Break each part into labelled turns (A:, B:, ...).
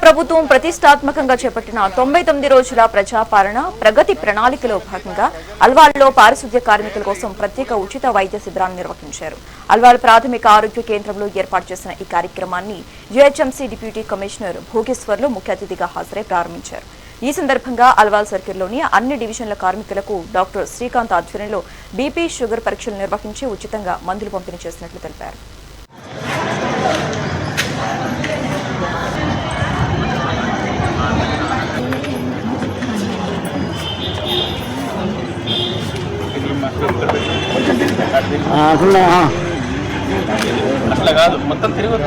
A: ప్రభుత్వం ప్రతిష్టాత్మకంగా చేపట్టిన 99 రోజుల ప్రజాపాలన ప్రగతి ప్రణాళికలో భాగంగా అల్వాల్లో పారిశుద్ధ్య కార్మికుల కోసం ప్రత్యేక ఉచిత వైద్య శిబిరాన్ని నిర్వహించారు. అల్వాల్ ప్రాథమిక ఆరోగ్య కేంద్రంలో ఏర్పాటు చేసిన ఈ కార్యక్రమాన్ని జీహెచ్ఎంసీ డిప్యూటీ కమిషనర్ భోగేశ్వర్లు ముఖ్య అతిథిగా హాజరై ప్రారంభించారు. ఈ సందర్భంగా అల్వాల్ సర్కిల్లోని అన్ని డివిజన్ల కార్మికులకు డాక్టర్ శ్రీకాంత్ ఆధ్వర్యంలో బీపీ షుగర్ పరీక్షలు నిర్వహించి ఉచితంగా మందులు పంపిణీ చేసినట్లు తెలిపారు.
B: అట్లా కాదు మొత్తం తిరిగి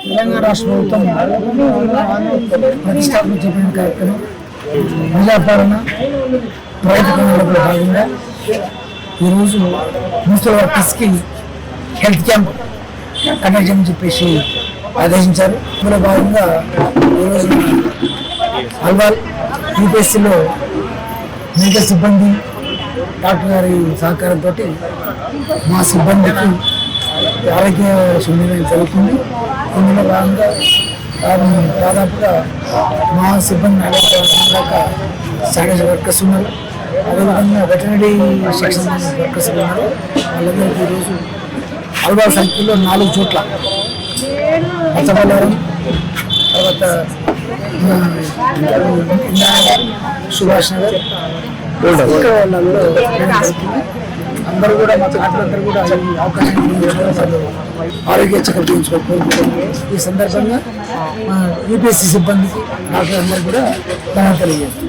C: తెలంగాణ రాష్ట్ర ప్రభుత్వం ప్రతిష్టాత్మక చేపట్టిన కార్యక్రమం ప్రజాపాలన ప్రైవేట్ పనులలో భాగంగా ఈరోజు మున్సిపల్ వర్కర్స్కి హెల్త్ క్యాంప్ కండక్ట్ చేయమని చెప్పేసి ఆదేశించారు. ఇందులో భాగంగా ఈరోజు అల్వాల్ యూపీఎస్సీలో మెడికల్ సిబ్బంది డాక్టర్ గారి సహకారంతో మా సిబ్బందికి ఆరోగ్య శిబిరం జరుగుతుంది. ఇందులో భాగంగా దాదాపుగా మా సిబ్బంది 40,000 దాకా శానిటరీ వర్కర్స్ ఉన్నారు. అదేవిధంగా వెటనరీ సెక్షన్ వర్కర్స్ ఉన్నారు. వాళ్ళందరికీ ఈరోజు అల్వాల్ సర్కిల్లో 4 చోట్ల మచ్చబల్లారం, తర్వాత సుభాష్ నగర్, వాళ్ళలో అందరూ కూడా మా తోటలందరూ కూడా ఈ అవకాశం ఆరోగ్య చెకప్ చేయించుకోవాలి. ఈ సందర్భంగా యూపీఎస్సీ సిబ్బందికి డాక్టర్ అందరూ కూడా తెలియజేస్తారు.